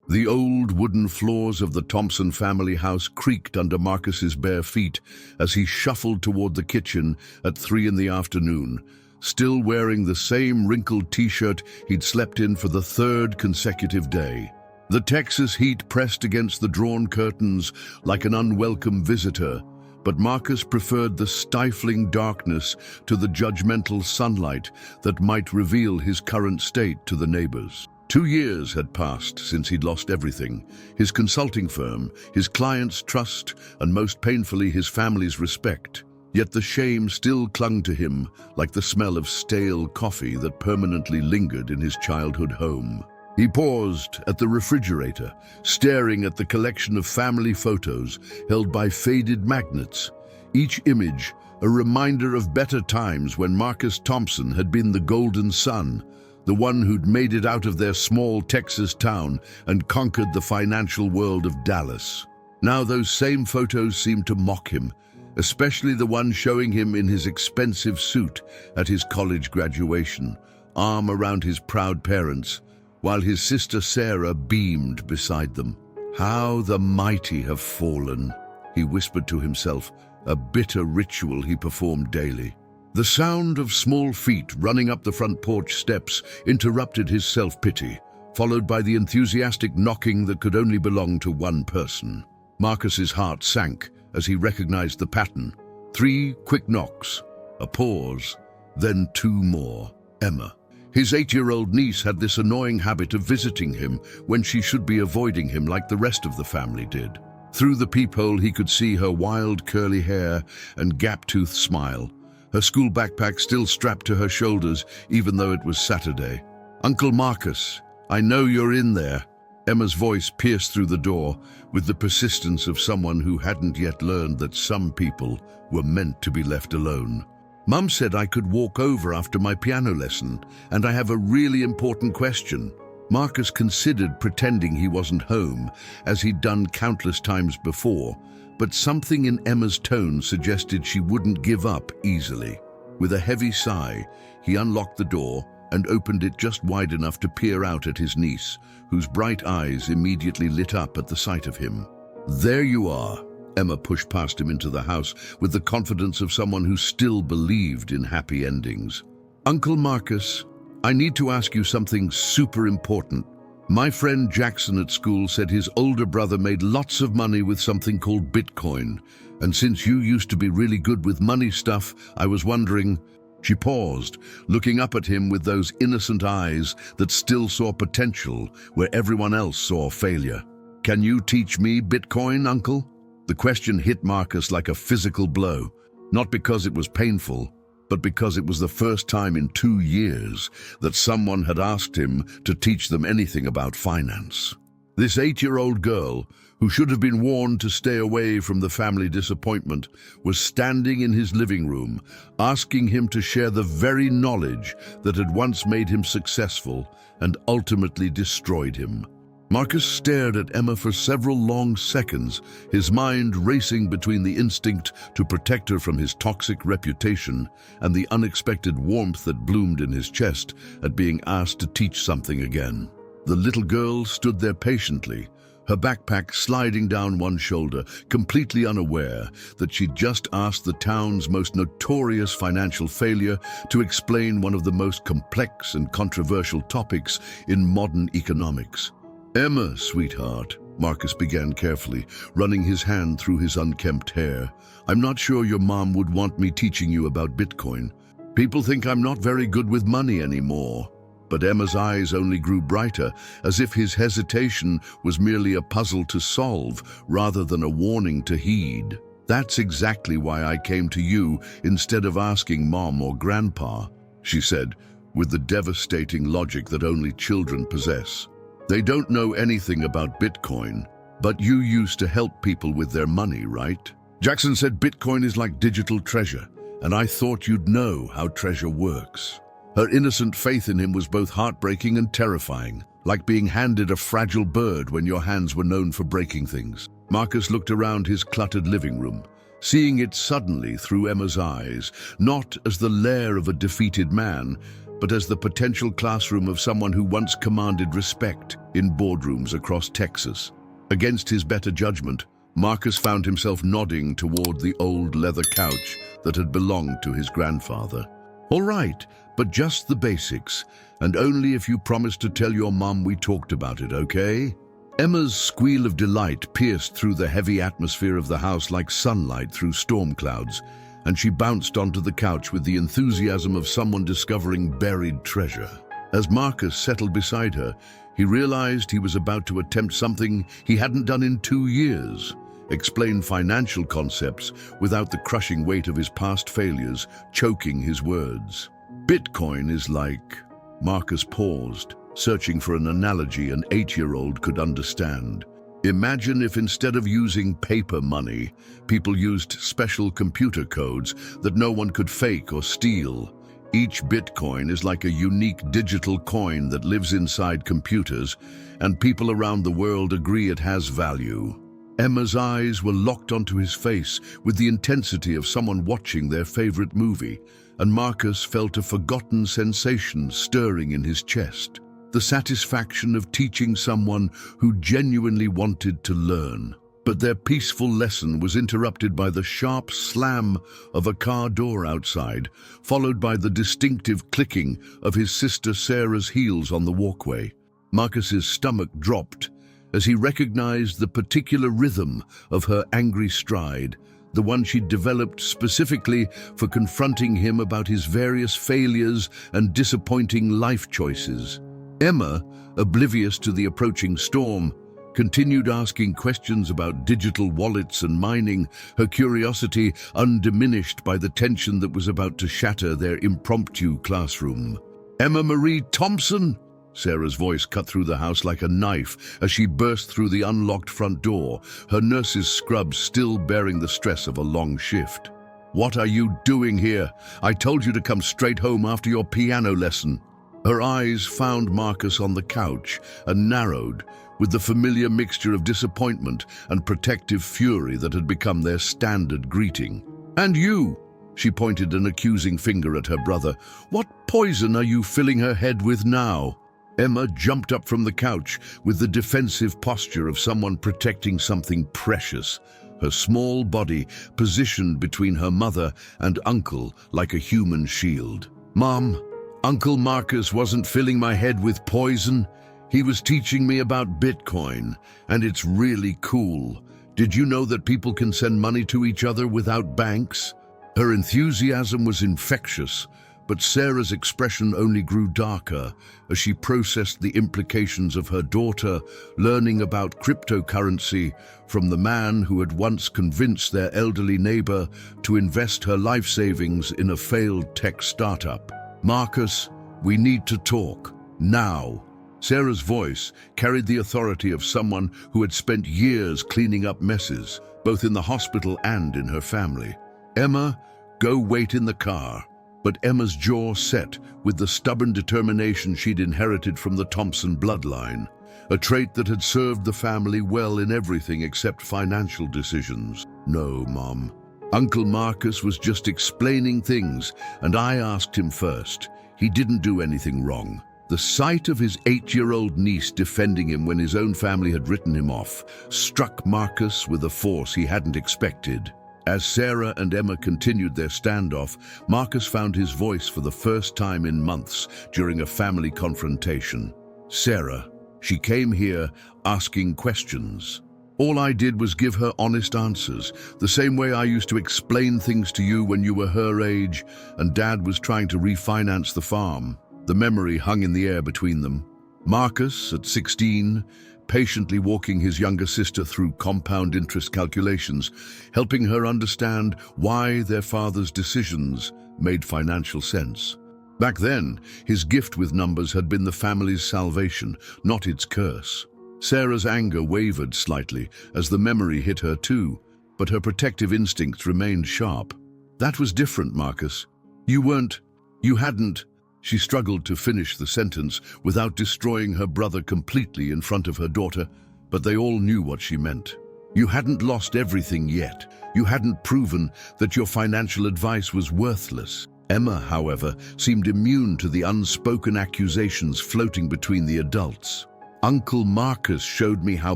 The old wooden floors of the Thompson family house creaked under Marcus's bare feet as he shuffled toward the kitchen at 3 in the afternoon, still wearing the same wrinkled t-shirt he'd slept in for the 3rd consecutive day. The Texas heat pressed against the drawn curtains like an unwelcome visitor, but Marcus preferred the stifling darkness to the judgmental sunlight that might reveal his current state to the neighbors. 2 years had passed since he'd lost everything: his consulting firm, his clients' trust, and most painfully his family's respect. Yet the shame still clung to him like the smell of stale coffee that permanently lingered in his childhood home. He paused at the refrigerator, staring at the collection of family photos held by faded magnets, each image a reminder of better times when Marcus Thompson had been the golden son, the one who'd made it out of their small Texas town and conquered the financial world of Dallas. Now those same photos seemed to mock him, especially the one showing him in his expensive suit at his college graduation, arm around his proud parents, while his sister Sarah beamed beside them. "How the mighty have fallen," he whispered to himself, a bitter ritual he performed daily. The sound of small feet running up the front porch steps interrupted his self-pity, followed by the enthusiastic knocking that could only belong to one person. Marcus's heart sank as he recognized the pattern. 3 quick knocks, a pause, then 2 more. Emma. His 8-year-old niece had this annoying habit of visiting him when she should be avoiding him like the rest of the family did. Through the peephole he could see her wild curly hair and gap-toothed smile, her school backpack still strapped to her shoulders even though it was Saturday. "Uncle Marcus, I know you're in there." Emma's voice pierced through the door with the persistence of someone who hadn't yet learned that some people were meant to be left alone. "Mum said I could walk over after my piano lesson, and I have a really important question." Marcus considered pretending he wasn't home, as he'd done countless times before, but something in Emma's tone suggested she wouldn't give up easily. With a heavy sigh, he unlocked the door and opened it just wide enough to peer out at his niece, whose bright eyes immediately lit up at the sight of him. "There you are." Emma pushed past him into the house with the confidence of someone who still believed in happy endings. "Uncle Marcus, I need to ask you something super important. My friend Jackson at school said his older brother made lots of money with something called Bitcoin, and since you used to be really good with money stuff, I was wondering—" She paused, looking up at him with those innocent eyes that still saw potential where everyone else saw failure. "Can you teach me Bitcoin, Uncle?" The question hit Marcus like a physical blow, not because it was painful, but because it was the first time in 2 years that someone had asked him to teach them anything about finance. This 8-year-old girl, who should have been warned to stay away from the family disappointment, was standing in his living room, asking him to share the very knowledge that had once made him successful and ultimately destroyed him. Marcus stared at Emma for several long seconds, his mind racing between the instinct to protect her from his toxic reputation and the unexpected warmth that bloomed in his chest at being asked to teach something again. The little girl stood there patiently, her backpack sliding down one shoulder, completely unaware that she'd just asked the town's most notorious financial failure to explain one of the most complex and controversial topics in modern economics. "Emma, sweetheart," Marcus began carefully, running his hand through his unkempt hair, "I'm not sure your mom would want me teaching you about Bitcoin. People think I'm not very good with money anymore." But Emma's eyes only grew brighter, as if his hesitation was merely a puzzle to solve rather than a warning to heed. "That's exactly why I came to you instead of asking Mom or Grandpa," she said, with the devastating logic that only children possess. "They don't know anything about Bitcoin, but you used to help people with their money, right? Jackson said Bitcoin is like digital treasure, and I thought you'd know how treasure works." Her innocent faith in him was both heartbreaking and terrifying, like being handed a fragile bird when your hands were known for breaking things. Marcus looked around his cluttered living room, seeing it suddenly through Emma's eyes, not as the lair of a defeated man, but as the potential classroom of someone who once commanded respect in boardrooms across Texas. Against his better judgment, Marcus found himself nodding toward the old leather couch that had belonged to his grandfather. "All right, but just the basics, and only if you promise to tell your mom we talked about it, okay?" Emma's squeal of delight pierced through the heavy atmosphere of the house like sunlight through storm clouds, and she bounced onto the couch with the enthusiasm of someone discovering buried treasure. As Marcus settled beside her, he realized he was about to attempt something he hadn't done in 2 years: explain financial concepts without the crushing weight of his past failures choking his words. "Bitcoin is like..." Marcus paused, searching for an analogy an 8-year-old could understand. "Imagine if instead of using paper money, people used special computer codes that no one could fake or steal. Each Bitcoin is like a unique digital coin that lives inside computers, and people around the world agree it has value." Emma's eyes were locked onto his face with the intensity of someone watching their favorite movie, and Marcus felt a forgotten sensation stirring in his chest. The satisfaction of teaching someone who genuinely wanted to learn. But their peaceful lesson was interrupted by the sharp slam of a car door outside, followed by the distinctive clicking of his sister Sarah's heels on the walkway. Marcus's stomach dropped as he recognized the particular rhythm of her angry stride, the one she'd developed specifically for confronting him about his various failures and disappointing life choices. Emma, oblivious to the approaching storm, continued asking questions about digital wallets and mining, her curiosity undiminished by the tension that was about to shatter their impromptu classroom. "Emma Marie Thompson?" Sarah's voice cut through the house like a knife as she burst through the unlocked front door, her nurse's scrubs still bearing the stress of a long shift. "What are you doing here? I told you to come straight home after your piano lesson." Her eyes found Marcus on the couch and narrowed, with the familiar mixture of disappointment and protective fury that had become their standard greeting. "And you?" She pointed an accusing finger at her brother. "What poison are you filling her head with now?" Emma jumped up from the couch with the defensive posture of someone protecting something precious, her small body positioned between her mother and uncle like a human shield. "Mom, Uncle Marcus wasn't filling my head with poison. He was teaching me about Bitcoin, and it's really cool. Did you know that people can send money to each other without banks?" Her enthusiasm was infectious, but Sarah's expression only grew darker as she processed the implications of her daughter learning about cryptocurrency from the man who had once convinced their elderly neighbor to invest her life savings in a failed tech startup. "Marcus, we need to talk, now." Sarah's voice carried the authority of someone who had spent years cleaning up messes, both in the hospital and in her family. "Emma, go wait in the car." But Emma's jaw set with the stubborn determination she'd inherited from the Thompson bloodline, a trait that had served the family well in everything except financial decisions. "No, Mom. Uncle Marcus was just explaining things, and I asked him first. He didn't do anything wrong." The sight of his 8-year-old niece defending him when his own family had written him off struck Marcus with a force he hadn't expected. As Sarah and Emma continued their standoff, Marcus found his voice for the first time in months during a family confrontation. "Sarah, she came here asking questions. All I did was give her honest answers, the same way I used to explain things to you when you were her age and Dad was trying to refinance the farm." The memory hung in the air between them. Marcus, at 16, patiently walking his younger sister through compound interest calculations, helping her understand why their father's decisions made financial sense. Back then, his gift with numbers had been the family's salvation, not its curse. Sarah's anger wavered slightly as the memory hit her too, but her protective instincts remained sharp. "That was different, Marcus. You hadn't..." She struggled to finish the sentence without destroying her brother completely in front of her daughter, but they all knew what she meant. "You hadn't lost everything yet. You hadn't proven that your financial advice was worthless." Emma, however, seemed immune to the unspoken accusations floating between the adults. "Uncle Marcus showed me how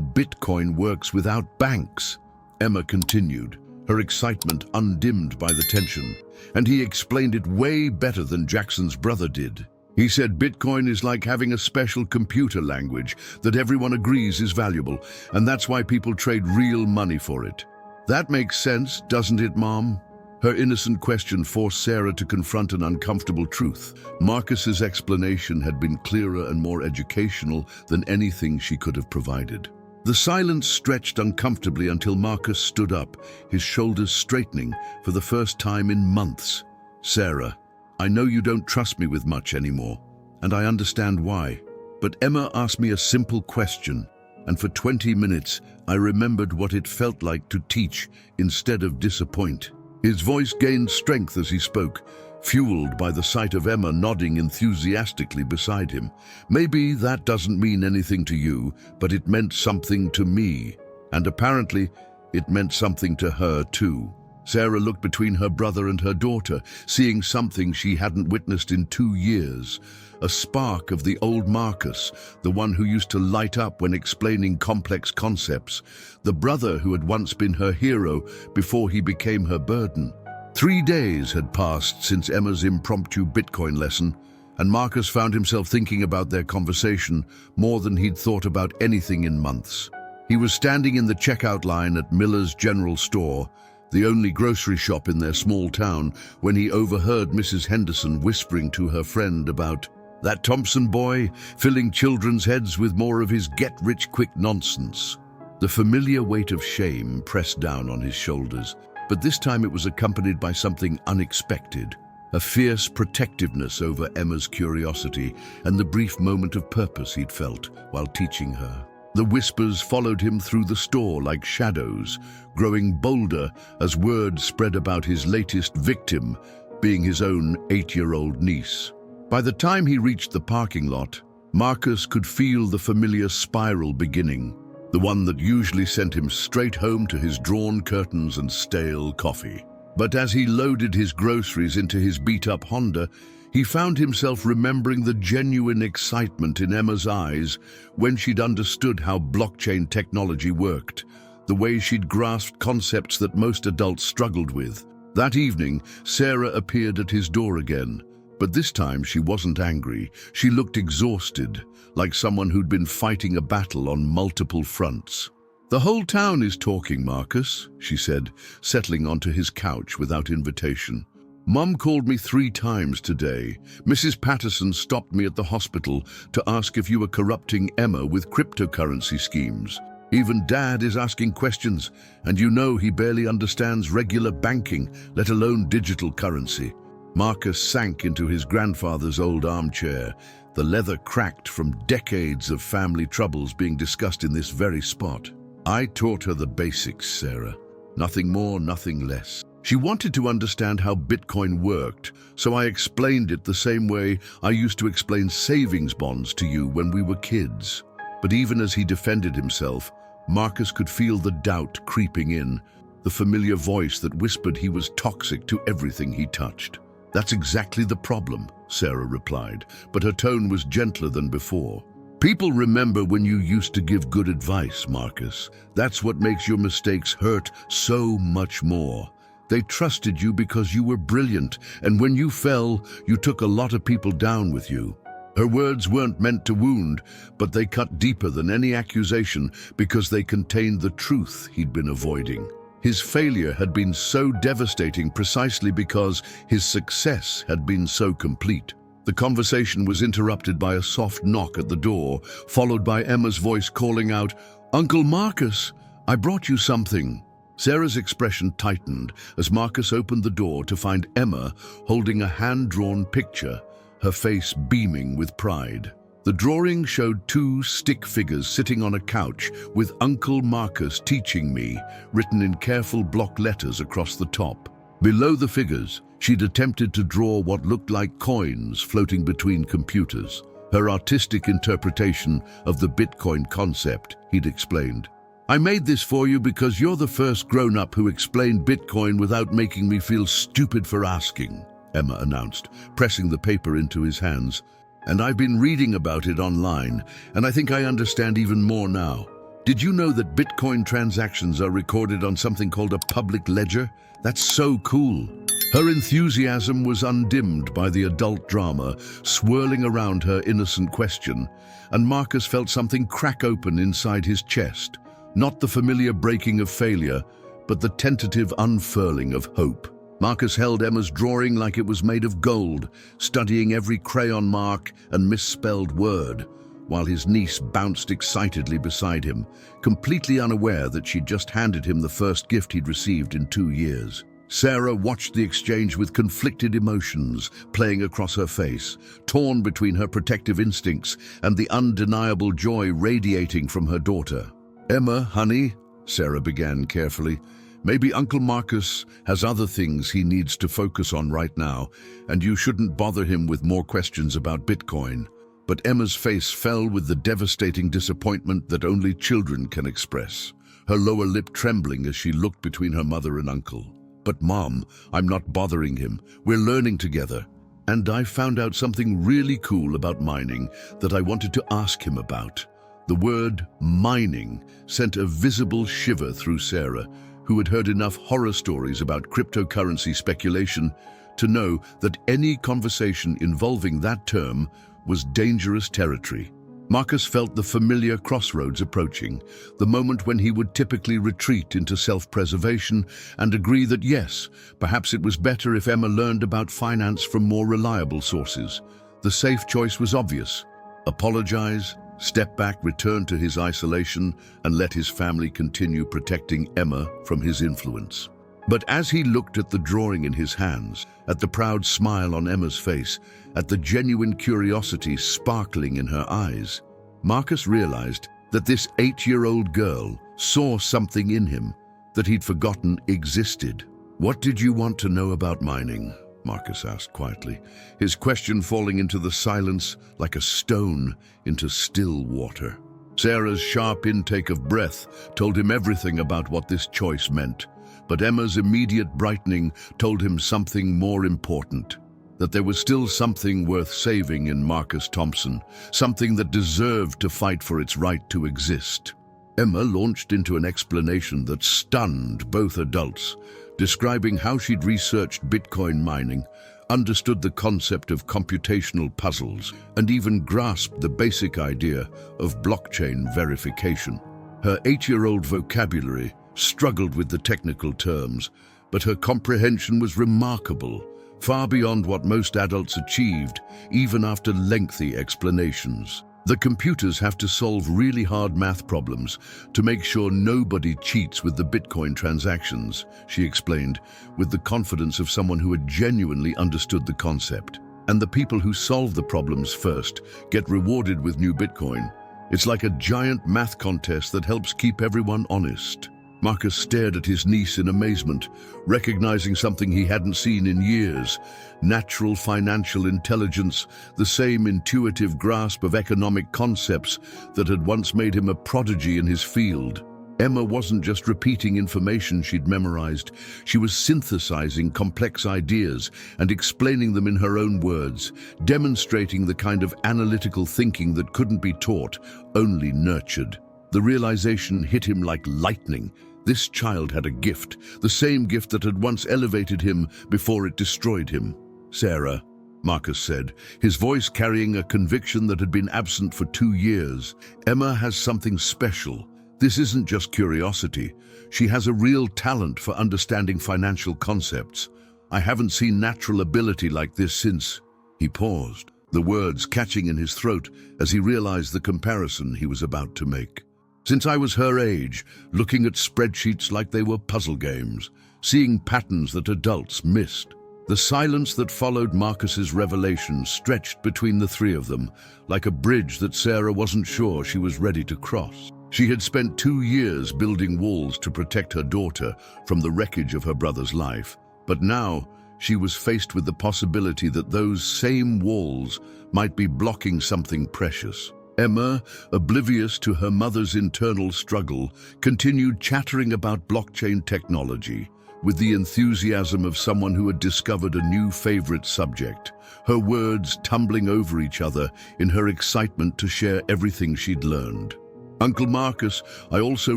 Bitcoin works without banks," Emma continued, her excitement undimmed by the tension. "And he explained it way better than Jackson's brother did. He said Bitcoin is like having a special computer language that everyone agrees is valuable, and that's why people trade real money for it." "That makes sense, doesn't it, Mom?" Her innocent question forced Sarah to confront an uncomfortable truth. Marcus's explanation had been clearer and more educational than anything she could have provided. The silence stretched uncomfortably until Marcus stood up, his shoulders straightening for the first time in months. "Sarah, I know you don't trust me with much anymore, and I understand why. But Emma asked me a simple question, and for 20 minutes I remembered what it felt like to teach instead of disappoint." His voice gained strength as he spoke, fueled by the sight of Emma nodding enthusiastically beside him. "Maybe that doesn't mean anything to you, but it meant something to me. And apparently, it meant something to her too." Sarah looked between her brother and her daughter, seeing something she hadn't witnessed in 2 years. A spark of the old Marcus, the one who used to light up when explaining complex concepts, the brother who had once been her hero before he became her burden. 3 days had passed since Emma's impromptu Bitcoin lesson, and Marcus found himself thinking about their conversation more than he'd thought about anything in months. He was standing in the checkout line at Miller's General Store, the only grocery shop in their small town, when he overheard Mrs. Henderson whispering to her friend about that Thompson boy, filling children's heads with more of his get-rich-quick nonsense. The familiar weight of shame pressed down on his shoulders, but this time it was accompanied by something unexpected, a fierce protectiveness over Emma's curiosity and the brief moment of purpose he'd felt while teaching her. The whispers followed him through the store like shadows, growing bolder as word spread about his latest victim being his own 8-year-old niece. By the time he reached the parking lot, Marcus could feel the familiar spiral beginning, the one that usually sent him straight home to his drawn curtains and stale coffee. But as he loaded his groceries into his beat-up Honda, he found himself remembering the genuine excitement in Emma's eyes when she'd understood how blockchain technology worked, the way she'd grasped concepts that most adults struggled with. That evening, Sarah appeared at his door again. But this time she wasn't angry. She looked exhausted, like someone who'd been fighting a battle on multiple fronts. "The whole town is talking, Marcus," she said, settling onto his couch without invitation. "Mum called me 3 times today. Mrs. Patterson stopped me at the hospital to ask if you were corrupting Emma with cryptocurrency schemes. Even Dad is asking questions, and you know he barely understands regular banking, let alone digital currency." Marcus sank into his grandfather's old armchair, the leather cracked from decades of family troubles being discussed in this very spot. "I taught her the basics, Sarah. Nothing more, nothing less. She wanted to understand how Bitcoin worked, so I explained it the same way I used to explain savings bonds to you when we were kids." But even as he defended himself, Marcus could feel the doubt creeping in, the familiar voice that whispered he was toxic to everything he touched. "That's exactly the problem," Sarah replied, but her tone was gentler than before. "People remember when you used to give good advice, Marcus. That's what makes your mistakes hurt so much more. They trusted you because you were brilliant, and when you fell, you took a lot of people down with you." Her words weren't meant to wound, but they cut deeper than any accusation because they contained the truth he'd been avoiding. His failure had been so devastating precisely because his success had been so complete. The conversation was interrupted by a soft knock at the door, followed by Emma's voice calling out, "Uncle Marcus, I brought you something." Sarah's expression tightened as Marcus opened the door to find Emma holding a hand-drawn picture, her face beaming with pride. The drawing showed 2 stick figures sitting on a couch with "Uncle Marcus teaching me" written in careful block letters across the top. Below the figures, she'd attempted to draw what looked like coins floating between computers, her artistic interpretation of the Bitcoin concept, he'd explained. "I made this for you because you're the first grown-up who explained Bitcoin without making me feel stupid for asking." Emma announced, pressing the paper into his hands. "And I've been reading about it online, and I think I understand even more now. Did you know that Bitcoin transactions are recorded on something called a public ledger? That's so cool." Her enthusiasm was undimmed by the adult drama swirling around her innocent question, and Marcus felt something crack open inside his chest. Not the familiar breaking of failure, but the tentative unfurling of hope. Marcus held Emma's drawing like it was made of gold, studying every crayon mark and misspelled word, while his niece bounced excitedly beside him, completely unaware that she'd just handed him the first gift he'd received in 2 years. Sarah watched the exchange with conflicted emotions playing across her face, torn between her protective instincts and the undeniable joy radiating from her daughter. "Emma, honey," Sarah began carefully, "maybe Uncle Marcus has other things he needs to focus on right now, and you shouldn't bother him with more questions about Bitcoin." But Emma's face fell with the devastating disappointment that only children can express, her lower lip trembling as she looked between her mother and uncle. "But Mom, I'm not bothering him. We're learning together. And I found out something really cool about mining that I wanted to ask him about." The word mining sent a visible shiver through Sarah, who had heard enough horror stories about cryptocurrency speculation to know that any conversation involving that term was dangerous territory. Marcus felt the familiar crossroads approaching, the moment when he would typically retreat into self-preservation and agree that yes, perhaps it was better if Emma learned about finance from more reliable sources. The safe choice was obvious: apologize, step back, return to his isolation, and let his family continue protecting Emma from his influence. But as he looked at the drawing in his hands, at the proud smile on Emma's face, at the genuine curiosity sparkling in her eyes, Marcus realized that this 8-year-old girl saw something in him that he'd forgotten existed. "What did you want to know about mining?" Marcus asked quietly, his question falling into the silence like a stone into still water. Sarah's sharp intake of breath told him everything about what this choice meant. But Emma's immediate brightening told him something more important, that there was still something worth saving in Marcus Thompson, something that deserved to fight for its right to exist. Emma launched into an explanation that stunned both adults, describing how she'd researched Bitcoin mining, understood the concept of computational puzzles, and even grasped the basic idea of blockchain verification. Her 8-year-old vocabulary struggled with the technical terms, but her comprehension was remarkable, far beyond what most adults achieved, even after lengthy explanations. "The computers have to solve really hard math problems to make sure nobody cheats with the Bitcoin transactions," she explained, with the confidence of someone who had genuinely understood the concept. "And the people who solve the problems first get rewarded with new Bitcoin. It's like a giant math contest that helps keep everyone honest." Marcus stared at his niece in amazement, recognizing something he hadn't seen in years: natural financial intelligence, the same intuitive grasp of economic concepts that had once made him a prodigy in his field. Emma wasn't just repeating information she'd memorized, she was synthesizing complex ideas and explaining them in her own words, demonstrating the kind of analytical thinking that couldn't be taught, only nurtured. The realization hit him like lightning. This child had a gift, the same gift that had once elevated him before it destroyed him. "Sarah," Marcus said, his voice carrying a conviction that had been absent for 2 years, "Emma has something special. This isn't just curiosity. She has a real talent for understanding financial concepts. I haven't seen natural ability like this since." He paused, the words catching in his throat as he realized the comparison he was about to make. "Since I was her age, looking at spreadsheets like they were puzzle games, seeing patterns that adults missed." The silence that followed Marcus's revelation stretched between the three of them, like a bridge that Sarah wasn't sure she was ready to cross. She had spent 2 years building walls to protect her daughter from the wreckage of her brother's life, but now she was faced with the possibility that those same walls might be blocking something precious. Emma, oblivious to her mother's internal struggle, continued chattering about blockchain technology, with the enthusiasm of someone who had discovered a new favorite subject, her words tumbling over each other in her excitement to share everything she'd learned. "Uncle Marcus, I also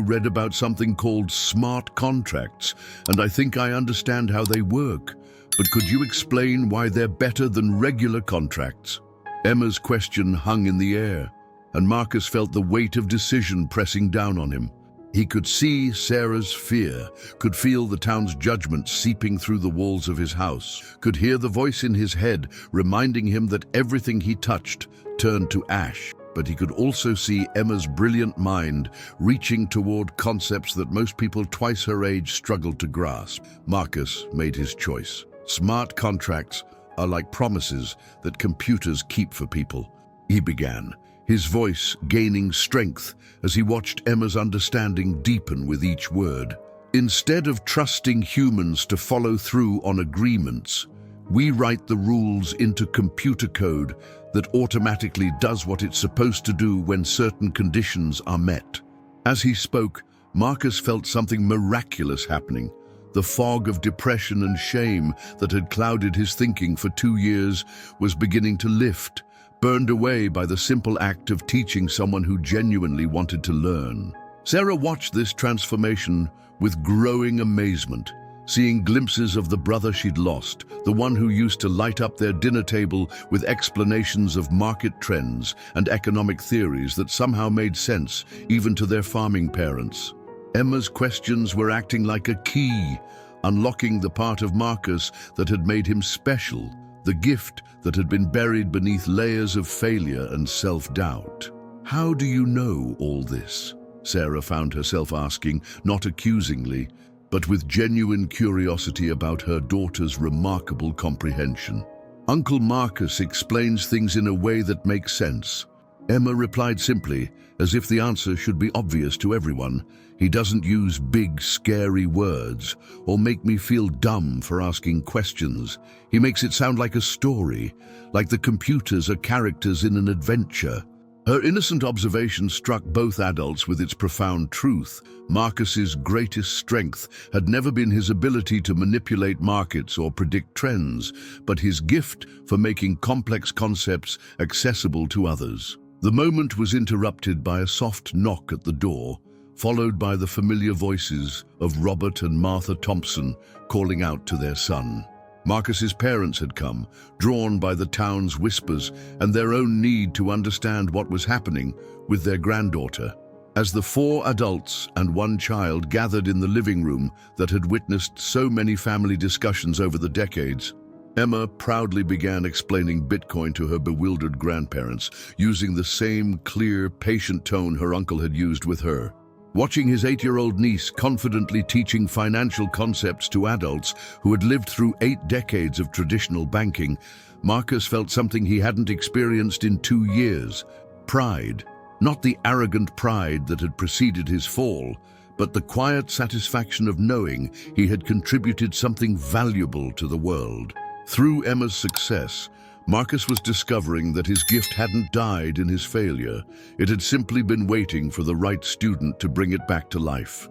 read about something called smart contracts, and I think I understand how they work. But could you explain why they're better than regular contracts?" Emma's question hung in the air, and Marcus felt the weight of decision pressing down on him. He could see Sarah's fear, could feel the town's judgment seeping through the walls of his house, could hear the voice in his head reminding him that everything he touched turned to ash. But he could also see Emma's brilliant mind reaching toward concepts that most people twice her age struggled to grasp. Marcus made his choice. Smart contracts are like promises that computers keep for people. He began, his voice gaining strength as he watched Emma's understanding deepen with each word. "Instead of trusting humans to follow through on agreements, we write the rules into computer code that automatically does what it's supposed to do when certain conditions are met." As he spoke, Marcus felt something miraculous happening. The fog of depression and shame that had clouded his thinking for 2 years was beginning to lift, burned away by the simple act of teaching someone who genuinely wanted to learn. Sarah watched this transformation with growing amazement, seeing glimpses of the brother she'd lost, the one who used to light up their dinner table with explanations of market trends and economic theories that somehow made sense even to their farming parents. Emma's questions were acting like a key, unlocking the part of Marcus that had made him special, the gift that had been buried beneath layers of failure and self-doubt. "How do you know all this?" Sarah found herself asking, not accusingly, but with genuine curiosity about her daughter's remarkable comprehension. "Uncle Marcus explains things in a way that makes sense." Emma replied simply, as if the answer should be obvious to everyone. "He doesn't use big, scary words or make me feel dumb for asking questions. He makes it sound like a story, like the computers are characters in an adventure." Her innocent observation struck both adults with its profound truth. Marcus's greatest strength had never been his ability to manipulate markets or predict trends, but his gift for making complex concepts accessible to others. The moment was interrupted by a soft knock at the door, followed by the familiar voices of Robert and Martha Thompson calling out to their son. Marcus's parents had come, drawn by the town's whispers and their own need to understand what was happening with their granddaughter. As the 4 adults and 1 child gathered in the living room that had witnessed so many family discussions over the decades, Emma proudly began explaining Bitcoin to her bewildered grandparents, using the same clear, patient tone her uncle had used with her. Watching his 8-year-old niece confidently teaching financial concepts to adults who had lived through 8 decades of traditional banking, Marcus felt something he hadn't experienced in 2 years: pride. Not the arrogant pride that had preceded his fall, but the quiet satisfaction of knowing he had contributed something valuable to the world. Through Emma's success, Marcus was discovering that his gift hadn't died in his failure. It had simply been waiting for the right student to bring it back to life.